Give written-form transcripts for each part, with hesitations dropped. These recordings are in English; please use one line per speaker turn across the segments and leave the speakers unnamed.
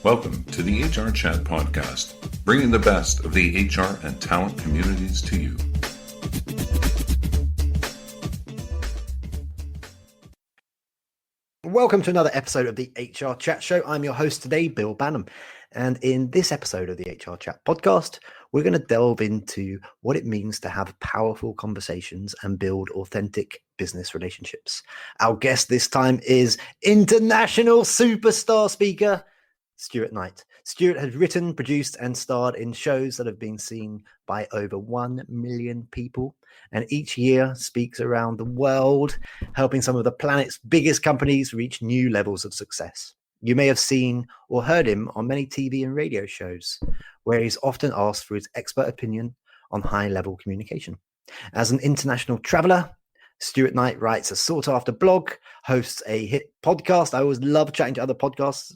Welcome to the HR Chat podcast, bringing the best of the HR and talent communities to you.
Welcome to another episode of the HR Chat Show. I'm your host today, Bill Bannum. And in this episode of the HR Chat podcast, we're going to delve into what it means to have powerful conversations and build authentic business relationships. Our guest this time is international superstar speaker, Stuart Knight. Stuart has written, produced, and starred in shows that have been seen by over 1 million people, and each year speaks around the world, helping some of the planet's biggest companies reach new levels of success. You may have seen or heard him on many TV and radio shows, where he's often asked for his expert opinion on high-level communication. As an international traveler, Stuart Knight writes a sought-after blog, hosts a hit podcast. I always love chatting to other podcast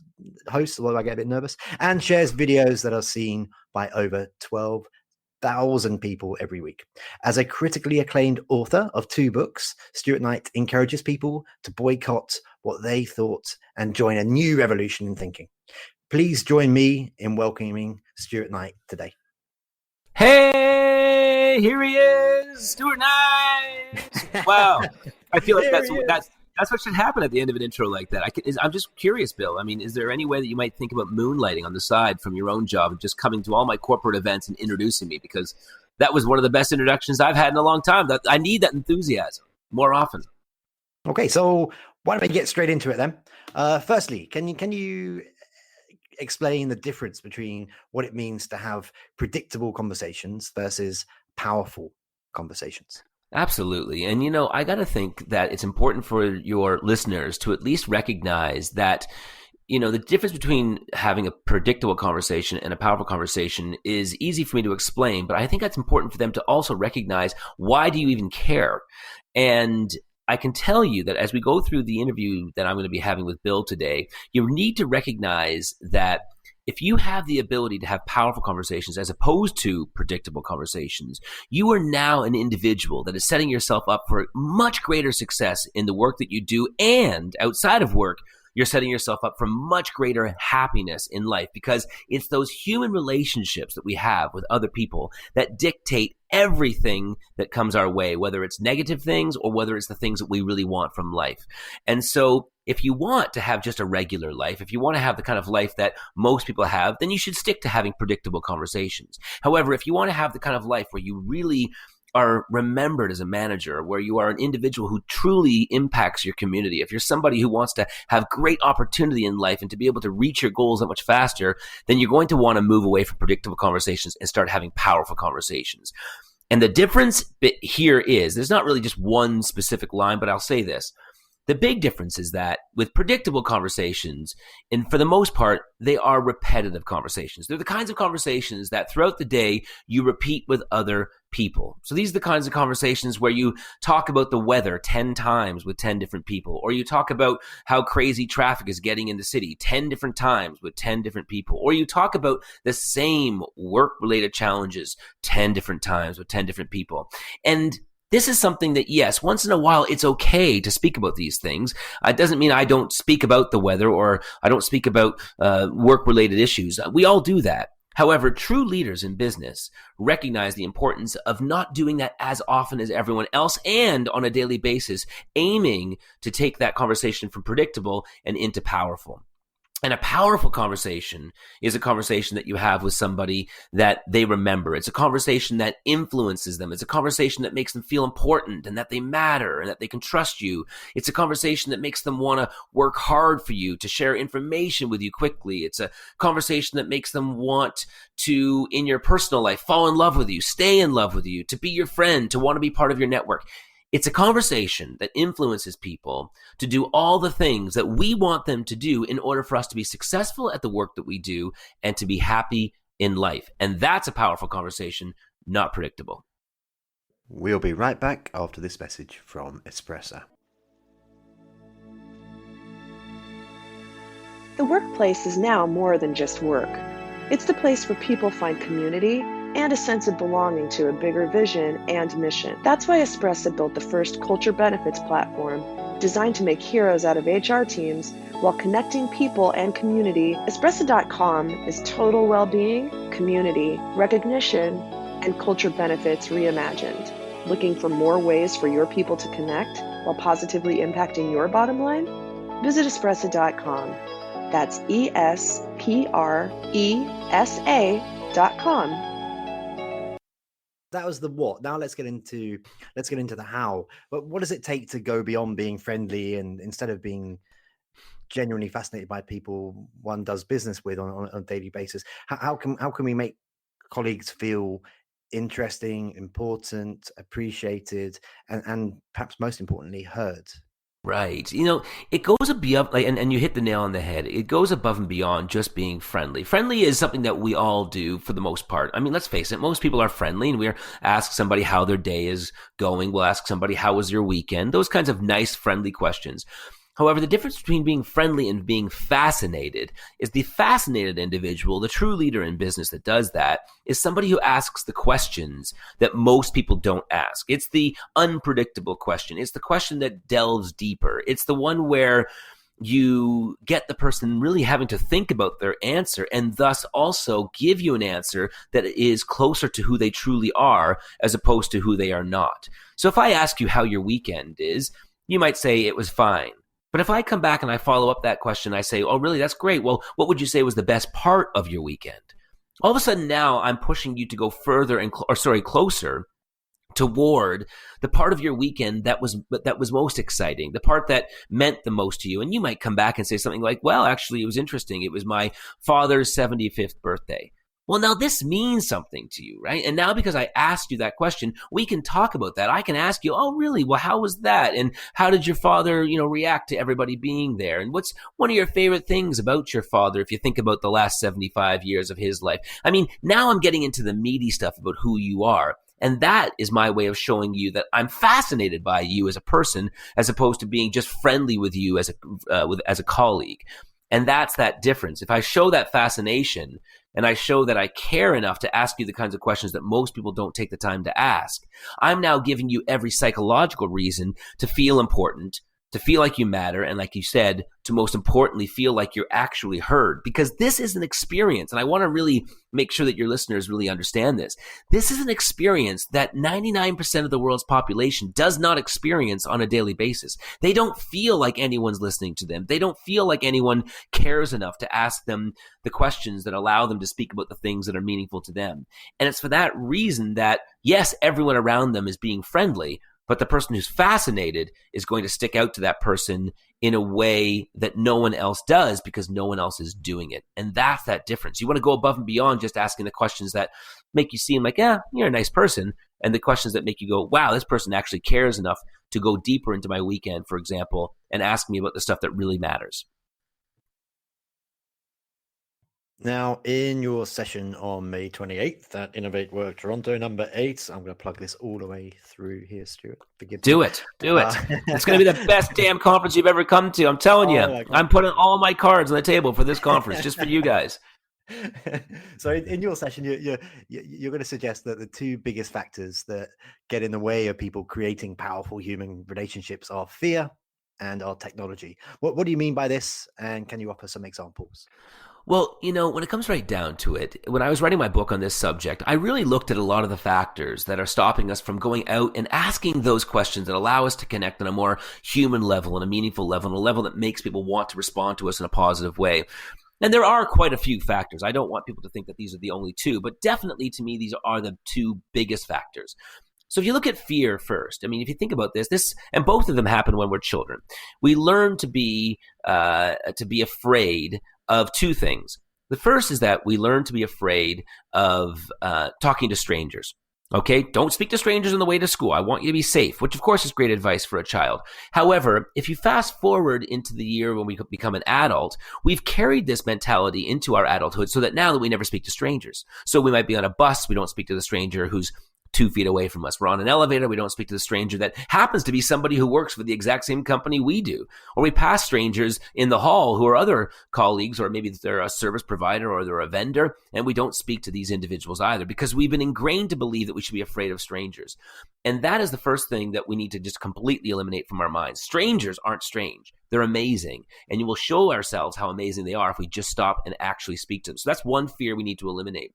hosts, although I get a bit nervous, and shares videos that are seen by over 12,000 people every week. As a critically acclaimed author of 2 books, Stuart Knight encourages people to boycott what they thought and join a new revolution in thinking. Please join me in welcoming Stuart Knight today.
Hey, here he is, Stuart Knight. Wow, I feel like that's what should happen at the end of an intro like that. I'm just curious, Bill. I mean, is there any way that you might think about moonlighting on the side from your own job and just coming to all my corporate events and introducing me? Because that was one of the best introductions I've had in a long time. I need that enthusiasm more often.
Okay, so why don't we get straight into it then? Firstly, can you explain the difference between what it means to have predictable conversations versus powerful conversations?
Absolutely. And, I got to think that it's important for your listeners to at least recognize that, the difference between having a predictable conversation and a powerful conversation is easy for me to explain, but I think that's important for them to also recognize, why do you even care? And I can tell you that as we go through the interview that I'm going to be having with Bill today, you need to recognize that if you have the ability to have powerful conversations as opposed to predictable conversations, you are now an individual that is setting yourself up for much greater success in the work that you do, and outside of work, you're setting yourself up for much greater happiness in life, because it's those human relationships that we have with other people that dictate everything that comes our way, whether it's negative things or whether it's the things that we really want from life. And so if you want to have just a regular life, if you want to have the kind of life that most people have, then you should stick to having predictable conversations. However, if you want to have the kind of life where you really are remembered as a manager, where you are an individual who truly impacts your community, if you're somebody who wants to have great opportunity in life and to be able to reach your goals that much faster, then you're going to want to move away from predictable conversations and start having powerful conversations. And the difference here is, there's not really just one specific line, but I'll say this. The big difference is that with predictable conversations, and for the most part, they are repetitive conversations. They're the kinds of conversations that throughout the day you repeat with other people. So these are the kinds of conversations where you talk about the weather 10 times with 10 different people, or you talk about how crazy traffic is getting in the city 10 different times with 10 different people, or you talk about the same work-related challenges 10 different times with 10 different people. And this is something that, yes, once in a while, it's okay to speak about these things. It doesn't mean I don't speak about the weather or I don't speak about work-related issues. We all do that. However, true leaders in business recognize the importance of not doing that as often as everyone else, and on a daily basis, aiming to take that conversation from predictable and into powerful. And a powerful conversation is a conversation that you have with somebody that they remember. It's a conversation that influences them. It's a conversation that makes them feel important and that they matter and that they can trust you. It's a conversation that makes them want to work hard for you, to share information with you quickly. It's a conversation that makes them want to, in your personal life, fall in love with you, stay in love with you, to be your friend, to want to be part of your network. It's a conversation that influences people to do all the things that we want them to do in order for us to be successful at the work that we do and to be happy in life. And that's a powerful conversation, not predictable.
We'll be right back after this message from Espresso.
The workplace is now more than just work. It's the place where people find community and a sense of belonging to a bigger vision and mission. That's why Espresso built the first culture benefits platform designed to make heroes out of HR teams while connecting people and community. Espresso.com is total well-being, community, recognition, and culture benefits reimagined. Looking for more ways for your people to connect while positively impacting your bottom line? Visit espresso.com. That's ESPRESA.com.
That was the what. Now let's get into the how. But what does it take to go beyond being friendly and instead of being genuinely fascinated by people one does business with on a daily basis? How can we make colleagues feel interesting, important, appreciated, and perhaps most importantly, heard?
Right. It goes beyond, and you hit the nail on the head. It goes above and beyond just being friendly. Friendly is something that we all do for the most part. I mean, let's face it, most people are friendly, and we'll ask somebody how their day is going. We'll ask somebody, how was your weekend? Those kinds of nice, friendly questions. However, the difference between being friendly and being fascinated is the fascinated individual, the true leader in business that does that, is somebody who asks the questions that most people don't ask. It's the unpredictable question. It's the question that delves deeper. It's the one where you get the person really having to think about their answer and thus also give you an answer that is closer to who they truly are as opposed to who they are not. So if I ask you how your weekend is, you might say it was fine. But if I come back and I follow up that question, I say, oh, really? That's great. Well, what would you say was the best part of your weekend? All of a sudden now I'm pushing you to go further closer toward the part of your weekend that was most exciting, the part that meant the most to you. And you might come back and say something like, well, actually, it was interesting. It was my father's 75th birthday. Well, now this means something to you, right? And now because I asked you that question, we can talk about that. I can ask you, oh, really? Well, how was that? And how did your father, react to everybody being there? And what's one of your favorite things about your father if you think about the last 75 years of his life? I mean, now I'm getting into the meaty stuff about who you are. And that is my way of showing you that I'm fascinated by you as a person, as opposed to being just friendly with you as a colleague. And that's that difference. If I show that fascination and I show that I care enough to ask you the kinds of questions that most people don't take the time to ask, I'm now giving you every psychological reason to feel important, to feel like you matter, and like you said, to most importantly, feel like you're actually heard. Because this is an experience, and I want to really make sure that your listeners really understand this. This is an experience that 99% of the world's population does not experience on a daily basis. They don't feel like anyone's listening to them. They don't feel like anyone cares enough to ask them the questions that allow them to speak about the things that are meaningful to them. And it's for that reason that, yes, everyone around them is being friendly, but the person who's fascinated is going to stick out to that person in a way that no one else does because no one else is doing it. And that's that difference. You want to go above and beyond just asking the questions that make you seem like, yeah, you're a nice person, and the questions that make you go, wow, this person actually cares enough to go deeper into my weekend, for example, and ask me about the stuff that really matters.
Now, in your session on May 28th at Innovate Work Toronto, number 8, I'm going to plug this all the way through here, Stuart.
Do it. It's going to be the best damn conference you've ever come to. I'm telling you. I'm putting all my cards on the table for this conference just for you guys.
So in your session, you're going to suggest that the two biggest factors that get in the way of people creating powerful human relationships are fear and our technology. What do you mean by this? And can you offer some examples?
Well, when it comes right down to it, when I was writing my book on this subject, I really looked at a lot of the factors that are stopping us from going out and asking those questions that allow us to connect on a more human level, on a meaningful level, on a level that makes people want to respond to us in a positive way. And there are quite a few factors. I don't want people to think that these are the only two, but definitely to me, these are the two biggest factors. So if you look at fear first, I mean, if you think about this, and both of them happen when we're children. We learn to be afraid of two things. The first is that we learn to be afraid of talking to strangers. Okay, don't speak to strangers on the way to school. I want you to be safe, which of course is great advice for a child. However, if you fast forward into the year when we become an adult, we've carried this mentality into our adulthood so that now that we never speak to strangers. So we might be on a bus, we don't speak to the stranger who's 2 feet away from us. We're on an elevator. We don't speak to the stranger that happens to be somebody who works for the exact same company we do. Or we pass strangers in the hall who are other colleagues, or maybe they're a service provider or they're a vendor, and we don't speak to these individuals either because we've been ingrained to believe that we should be afraid of strangers. And that is the first thing that we need to just completely eliminate from our minds. Strangers aren't strange. They're amazing. And you will show ourselves how amazing they are if we just stop and actually speak to them. So that's one fear we need to eliminate.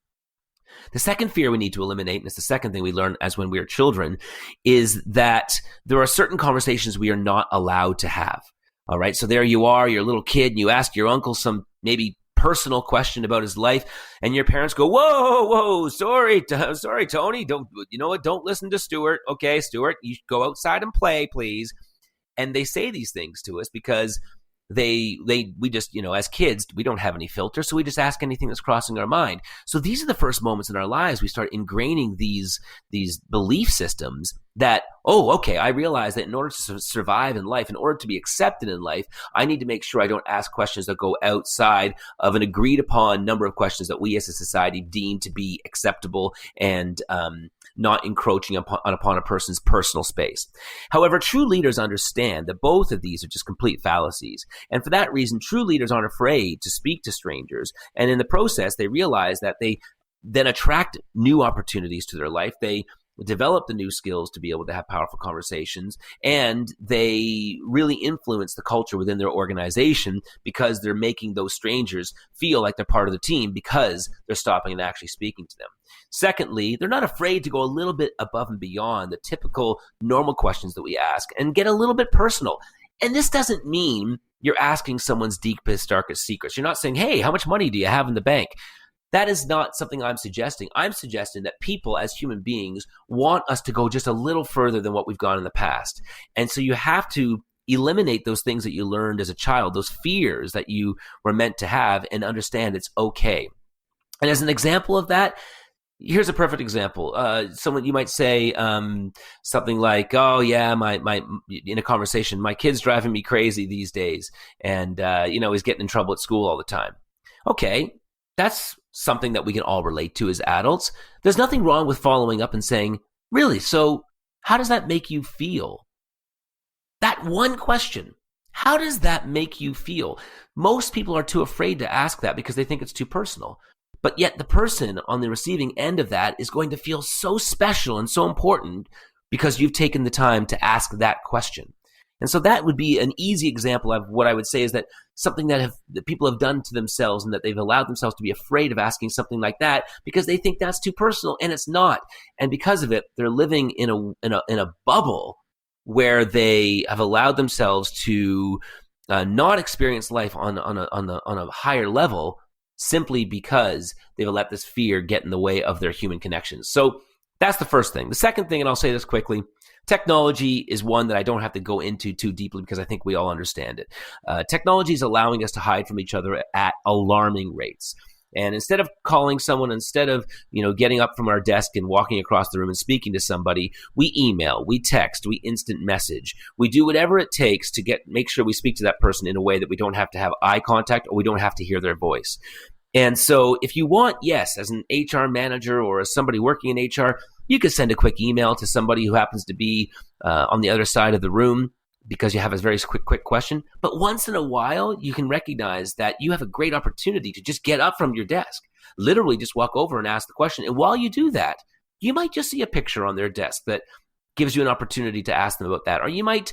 The second fear we need to eliminate, and it's the second thing we learn as when we are children, is that there are certain conversations we are not allowed to have. All right. So there you are, you're a little kid, and you ask your uncle some maybe personal question about his life, and your parents go, whoa, sorry, Tony, don't listen to Stuart. Okay, Stuart, you go outside and play, please. And they say these things to us because we just, as kids, we don't have any filter, so we just ask anything that's crossing our mind. So these are the first moments in our lives we start ingraining these belief systems that, I realize that in order to survive in life, in order to be accepted in life, I need to make sure I don't ask questions that go outside of an agreed upon number of questions that we as a society deem to be acceptable and not encroaching upon a person's personal space. However, true leaders understand that both of these are just complete fallacies. And for that reason, true leaders aren't afraid to speak to strangers. And in the process, they realize that they then attract new opportunities to their life. They develop the new skills to be able to have powerful conversations, and they really influence the culture within their organization because they're making those strangers feel like they're part of the team because they're stopping and actually speaking to them. Secondly, they're not afraid to go a little bit above and beyond the typical normal questions that we ask and get a little bit personal. And this doesn't mean you're asking someone's deepest, darkest secrets. You're not saying, hey, how much money do you have in the bank? That is not something I'm suggesting. I'm suggesting that people as human beings want us to go just a little further than what we've gone in the past. And so you have to eliminate those things that you learned as a child, those fears that you were meant to have, and understand it's okay. And as an example of that, here's a perfect example. Someone, you might say something like, oh yeah, my in a conversation, my kid's driving me crazy these days. And, he's getting in trouble at school all the time. Okay, that's something that we can all relate to as adults. There's nothing wrong with following up and saying, really, so how does that make you feel? That one question, how does that make you feel? Most people are too afraid to ask that because they think it's too personal. But yet the person on the receiving end of that is going to feel so special and so important because you've taken the time to ask that question. And so that would be an easy example of what I would say is that something that people have done to themselves, and that they've allowed themselves to be afraid of asking something like that because they think that's too personal, and it's not. And because of it, they're living in a bubble where they have allowed themselves to not experience life on a higher level simply because they've let this fear get in the way of their human connections. So that's the first thing. The second thing, and I'll say this quickly, technology is one that I don't have to go into too deeply because I think we all understand it. Technology is allowing us to hide from each other at alarming rates. And instead of calling someone, instead of getting up from our desk and walking across the room and speaking to somebody, we email, we text, we instant message. We do whatever it takes to make sure we speak to that person in a way that we don't have to have eye contact or we don't have to hear their voice. And so if you want, yes, as an HR manager or as somebody working in HR, you could send a quick email to somebody who happens to be on the other side of the room because you have a very quick question. But once in a while, you can recognize that you have a great opportunity to just get up from your desk, literally just walk over and ask the question. And while you do that, you might just see a picture on their desk that gives you an opportunity to ask them about that. Or you might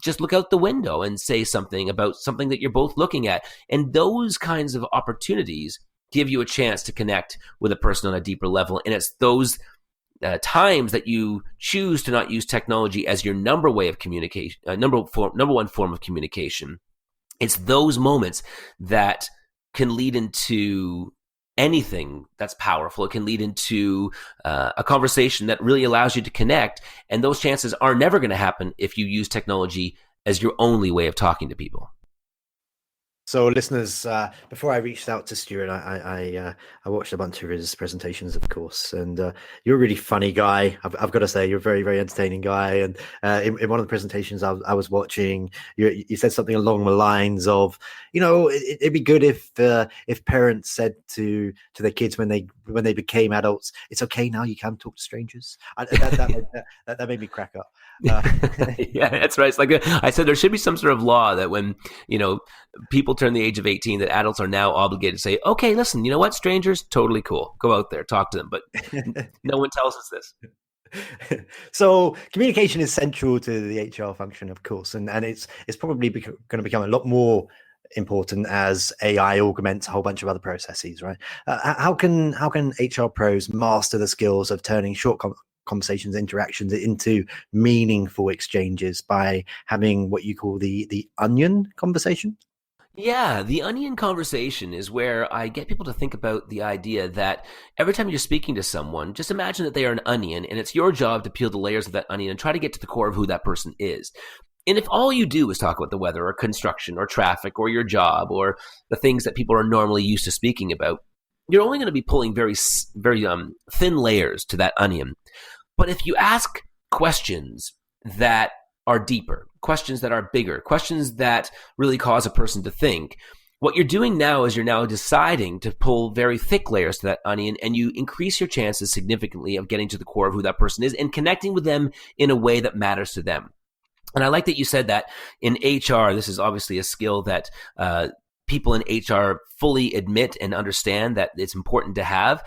just look out the window and say something about something that you're both looking at. And those kinds of opportunities give you a chance to connect with a person on a deeper level. And it's those times that you choose to not use technology as your number way of communication, number one form of communication. It's those moments that can lead into anything that's powerful. It can lead into a conversation that really allows you to connect. And those chances are never going to happen if you use technology as your only way of talking to people.
So, listeners, before I reached out to Stuart, I watched a bunch of his presentations, of course, and you're a really funny guy. I've got to say, you're a very, very entertaining guy. And in one of the presentations I was watching, you said something along the lines of, it'd be good if parents said to their kids when they became adults, it's okay now, you can talk to strangers. That made me crack up.
Yeah, that's right. It's like I said, there should be some sort of law that when people turn the age of 18, that adults are now obligated to say, okay, listen, you know what, strangers, totally cool, go out there, talk to them, but no one tells us this.
So communication is central to the HR function, of course, and it's probably going to become a lot more important as AI augments a whole bunch of other processes, right? How can HR pros master the skills of turning short conversations, interactions into meaningful exchanges by having what you call the onion conversation?
Yeah, the onion conversation is where I get people to think about the idea that every time you're speaking to someone, just imagine that they are an onion, and it's your job to peel the layers of that onion and try to get to the core of who that person is. And if all you do is talk about the weather or construction or traffic or your job or the things that people are normally used to speaking about, you're only going to be pulling very, very thin layers to that onion. But if you ask questions that are deeper, questions that are bigger, questions that really cause a person to think, what you're doing now is you're now deciding to pull very thick layers to that onion, and you increase your chances significantly of getting to the core of who that person is and connecting with them in a way that matters to them. And I like that you said that in HR, this is obviously a skill that people in HR fully admit and understand that it's important to have.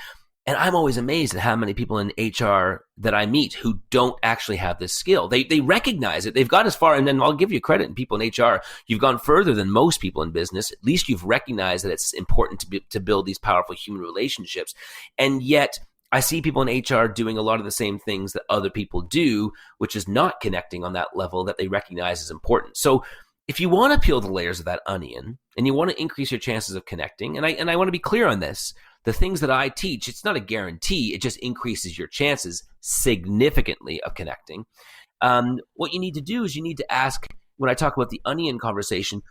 And I'm always amazed at how many people in HR that I meet who don't actually have this skill. They recognize it. They've got as far, and then I'll give you credit, and people in HR, you've gone further than most people in business. At least you've recognized that it's important to build these powerful human relationships. And yet I see people in HR doing a lot of the same things that other people do, which is not connecting on that level that they recognize as important. So if you want to peel the layers of that onion and you want to increase your chances of connecting, and I want to be clear on this, the things that I teach, it's not a guarantee. It just increases your chances significantly of connecting. What you need to do is you need to ask, when I talk about the onion conversation,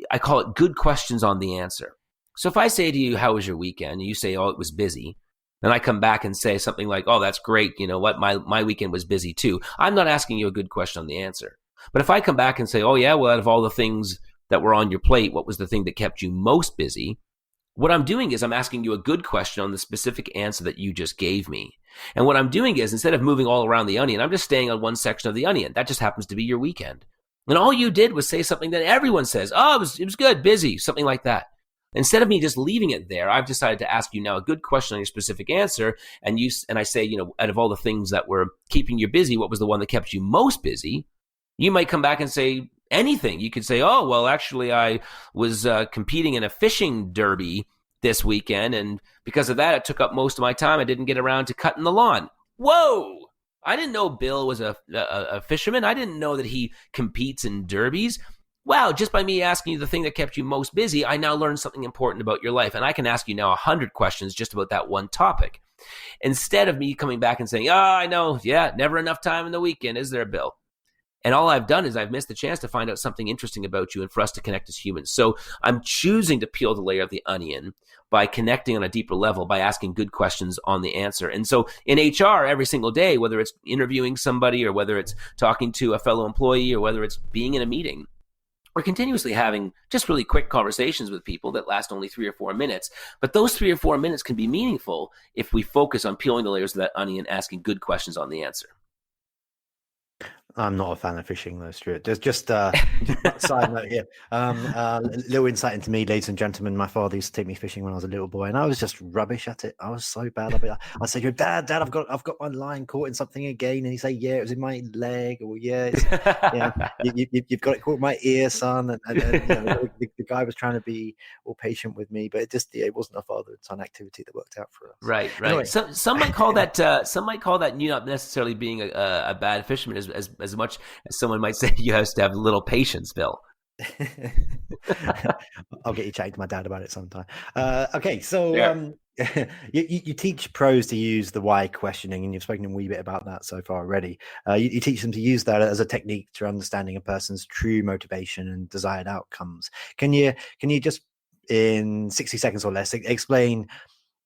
I call it good questions on the answer. So if I say to you, how was your weekend? And you say, oh, it was busy. And I come back and say something like, oh, that's great. You know what? My weekend was busy too. I'm not asking you a good question on the answer. But if I come back and say, oh, yeah, well, out of all the things that were on your plate, what was the thing that kept you most busy? What I'm doing is I'm asking you a good question on the specific answer that you just gave me. And what I'm doing is, instead of moving all around the onion, I'm just staying on one section of the onion. That just happens to be your weekend. And all you did was say something that everyone says, oh, it was good, busy, something like that. Instead of me just leaving it there, I've decided to ask you now a good question on your specific answer. And I say, out of all the things that were keeping you busy, what was the one that kept you most busy? You might come back and say anything. You could say, oh, well, actually, I was competing in a fishing derby this weekend, and because of that, it took up most of my time. I didn't get around to cutting the lawn. Whoa! I didn't know Bill was a fisherman. I didn't know that he competes in derbies. Wow, just by me asking you the thing that kept you most busy, I now learned something important about your life, and I can ask you now 100 questions just about that one topic. Instead of me coming back and saying, oh, I know, yeah, never enough time in the weekend, is there, Bill? And all I've done is I've missed the chance to find out something interesting about you and for us to connect as humans. So I'm choosing to peel the layer of the onion by connecting on a deeper level, by asking good questions on the answer. And so in HR, every single day, whether it's interviewing somebody or whether it's talking to a fellow employee or whether it's being in a meeting, we're continuously having just really quick conversations with people that last only 3 or 4 minutes. But those 3 or 4 minutes can be meaningful if we focus on peeling the layers of that onion, asking good questions on the answer.
I'm not a fan of fishing, though, Stuart. There's just a side note here. Little insight into me, ladies and gentlemen. My father used to take me fishing when I was a little boy, and I was just rubbish at it. I was so bad. I'd say, Dad, I've got my line caught in something again, and he'd say, yeah, it was in my leg, or yeah, you've got it caught in my ear, son. And the guy was trying to be all patient with me, but it wasn't a father and son activity that worked out for us.
Right. Anyway. Some might call that you not necessarily being a bad fisherman as much as someone might say you have to have a little patience, Bill.
I'll get you chatting to my dad about it sometime. Okay, so
Yeah.
You teach pros to use the why questioning, and you've spoken a wee bit about that so far already. You teach them to use that as a technique to understanding a person's true motivation and desired outcomes. Can you just in 60 seconds or less. Explain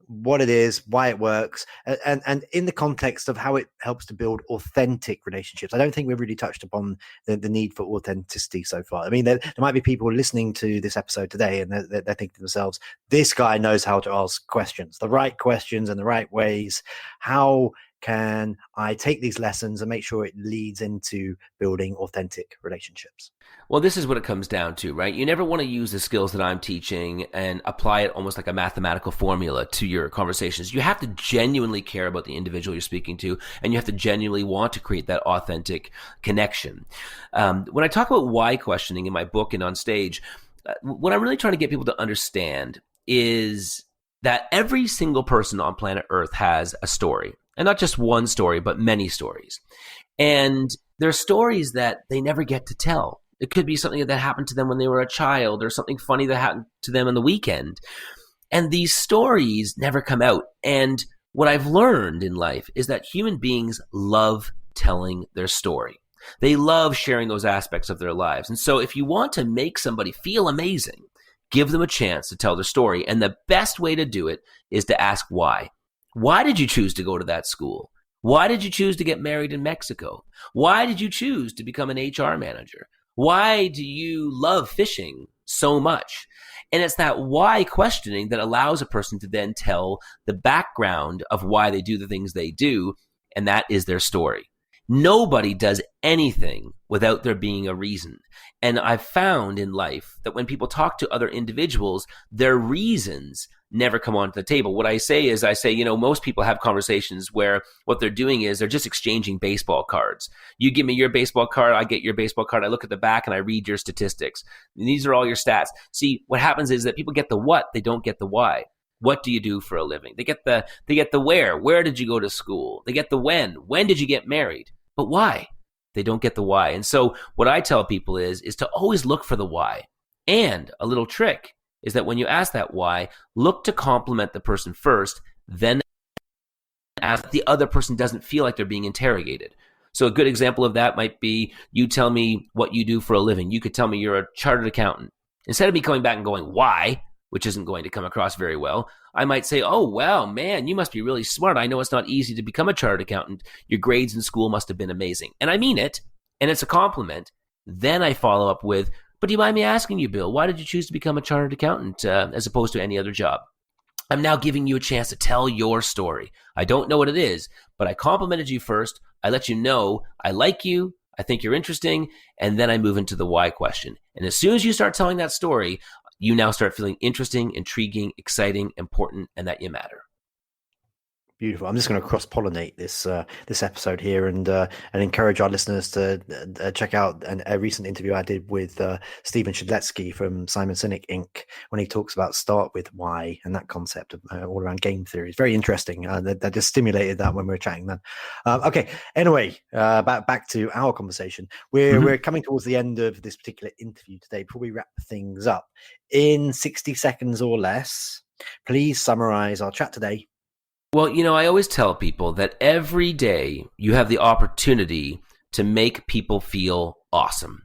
what it is, why it works, and in the context of how it helps to build authentic relationships. I don't think we've really touched upon the need for authenticity so far. I mean, there might be people listening to this episode today and they're thinking to themselves, this guy knows how to ask questions, the right questions in the right ways. How can I take these lessons and make sure it leads into building authentic relationships?
Well, this is what it comes down to, right? You never want to use the skills that I'm teaching and apply it almost like a mathematical formula to your conversations. You have to genuinely care about the individual you're speaking to, and you have to genuinely want to create that authentic connection. When I talk about why questioning in my book and on stage, what I'm really trying to get people to understand is that every single person on planet Earth has a story. And not just one story, but many stories. And there are stories that they never get to tell. It could be something that happened to them when they were a child, or something funny that happened to them on the weekend. And these stories never come out. And what I've learned in life is that human beings love telling their story. They love sharing those aspects of their lives. And so if you want to make somebody feel amazing, give them a chance to tell their story. And the best way to do it is to ask why. Why did you choose to go to that school? Why did you choose to get married in Mexico? Why did you choose to become an HR manager? Why do you love fishing so much? And it's that why questioning that allows a person to then tell the background of why they do the things they do, and that is their story. Nobody does anything without there being a reason. And I've found in life that when people talk to other individuals, their reasons never come onto the table. What I say is, most people have conversations where what they're doing is they're just exchanging baseball cards. You give me your baseball card, I get your baseball card, I look at the back and I read your statistics. And these are all your stats. See, what happens is that people get the what, they don't get the why. What do you do for a living? They get the where did you go to school? They get the when did you get married? But why? They don't get the why. And so what I tell people is to always look for the why. And a little trick is that when you ask that why, look to compliment the person first, then ask if the other person doesn't feel like they're being interrogated. So a good example of that might be, you tell me what you do for a living. You could tell me you're a chartered accountant. Instead of me coming back and going, why, which isn't going to come across very well, I might say, oh, wow, man, you must be really smart. I know it's not easy to become a chartered accountant. Your grades in school must have been amazing. And I mean it, and it's a compliment. Then I follow up with, but do you mind me asking you, Bill, why did you choose to become a chartered accountant as opposed to any other job? I'm now giving you a chance to tell your story. I don't know what it is, but I complimented you first. I let you know I like you. I think you're interesting. And then I move into the why question. And as soon as you start telling that story, you now start feeling interesting, intriguing, exciting, important, and that you matter.
Beautiful. I'm just going to cross-pollinate this episode here and encourage our listeners to check out a recent interview I did with Stephen Shedletsky from Simon Sinek Inc. when he talks about start with why and that concept of all around game theory. It's very interesting. That just stimulated that when we were chatting then. Okay. Anyway, back to our conversation. We're coming towards the end of this particular interview today. Before we wrap things up, in 60 seconds or less, please summarize our chat today.
Well, I always tell people that every day you have the opportunity to make people feel awesome.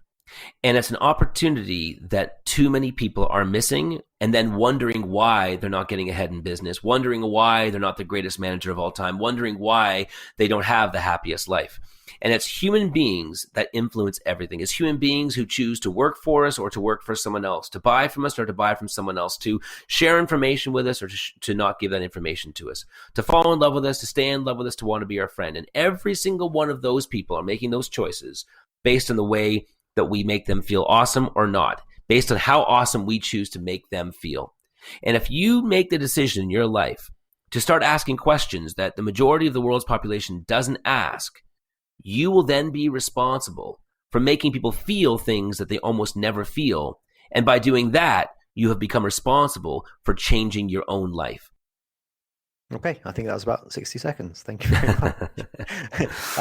And it's an opportunity that too many people are missing, and then wondering why they're not getting ahead in business, wondering why they're not the greatest manager of all time, wondering why they don't have the happiest life. And it's human beings that influence everything. It's human beings who choose to work for us or to work for someone else, to buy from us or to buy from someone else, to share information with us or to not give that information to us, to fall in love with us, to stay in love with us, to want to be our friend. And every single one of those people are making those choices based on the way that we make them feel awesome or not, based on how awesome we choose to make them feel. And if you make the decision in your life to start asking questions that the majority of the world's population doesn't ask, you will then be responsible for making people feel things that they almost never feel. And by doing that, you have become responsible for changing your own life.
Okay, I think that was about 60 seconds. Thank you very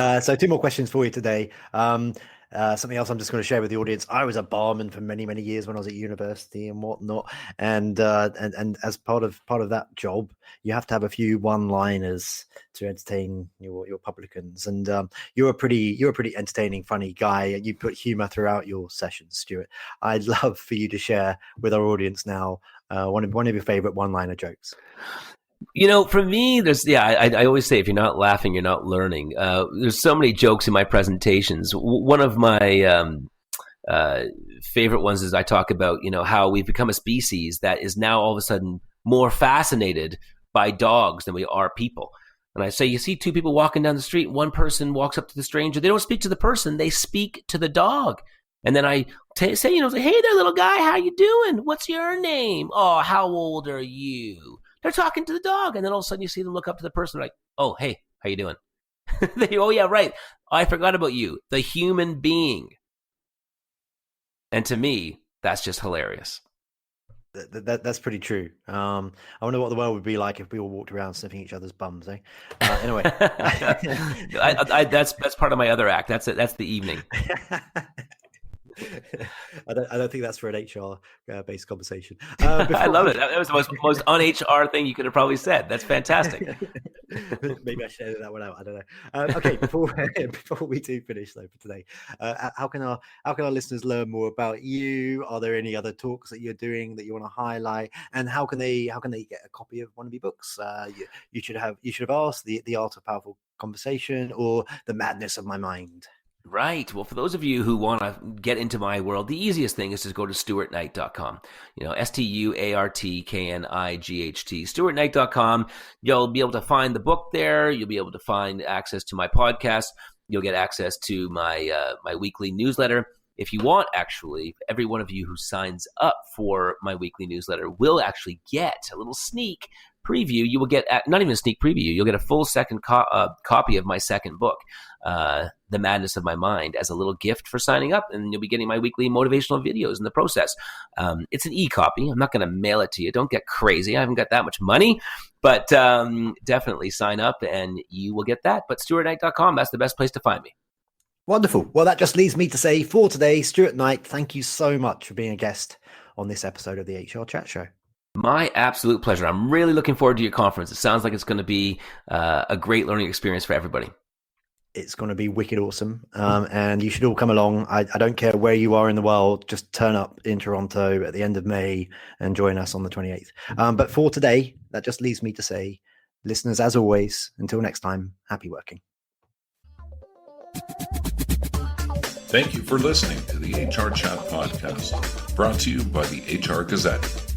much. So 2 more questions for you today. Something else I'm just going to share with the audience. I was a barman for many, many years when I was at university and whatnot. And as part of that job, you have to have a few one-liners to entertain your publicans. And you're a pretty entertaining, funny guy. You put humor throughout your sessions, Stuart. I'd love for you to share with our audience now One of your favorite one-liner jokes.
For me, I always say, if you're not laughing, you're not learning. There's so many jokes in my presentations. One of my favorite ones is I talk about, how we've become a species that is now all of a sudden more fascinated by dogs than we are people. And I say, you see two people walking down the street, one person walks up to the stranger. They don't speak to the person, they speak to the dog. And then I say, hey there, little guy, how you doing? What's your name? Oh, how old are you? They're talking to the dog. And then all of a sudden you see them look up to the person like, oh, hey, how you doing? Oh, yeah, right. I forgot about you, the human being. And to me, that's just hilarious.
That's pretty true. I wonder what the world would be like if we all walked around sniffing each other's bums, eh? Anyway.
That's part of my other act. That's it. That's the evening.
I don't think that's for an HR based conversation.
I love it. That was the most un-HR thing you could have probably said. That's fantastic.
Maybe I should edit that one out. I don't know. Okay, before we do finish though for today, how can our listeners learn more about you? Are there any other talks that you're doing that you want to highlight? And how can they get a copy of one of your books? You should have asked the Art of Powerful Conversation or The Madness of My Mind.
Right. Well, for those of you who want to get into my world, the easiest thing is to go to stuartknight.com. StuartKnight, stuartknight.com. You'll be able to find the book there. You'll be able to find access to my podcast. You'll get access to my weekly newsletter. If you want, actually, every one of you who signs up for my weekly newsletter will actually get a little sneak preview. You will get not even a sneak preview. You'll get a full second copy of my second book, The Madness of My Mind, as a little gift for signing up, and you'll be getting my weekly motivational videos in the process. It's an e-copy. I'm not going to mail it to you. Don't get crazy. I haven't got that much money, but definitely sign up and you will get that. But stuartknight.com, that's the best place to find me.
Wonderful. Well, that just leads me to say for today, Stuart Knight, thank you so much for being a guest on this episode of the HR Chat Show.
My absolute pleasure. I'm really looking forward to your conference. It sounds like it's going to be a great learning experience for everybody.
It's going to be wicked awesome. And you should all come along. I don't care where you are in the world. Just turn up in Toronto at the end of May and join us on the 28th. But for today, that just leaves me to say, listeners, as always, until next time, happy working.
Thank you for listening to the HR Chat Podcast, brought to you by the HR Gazette.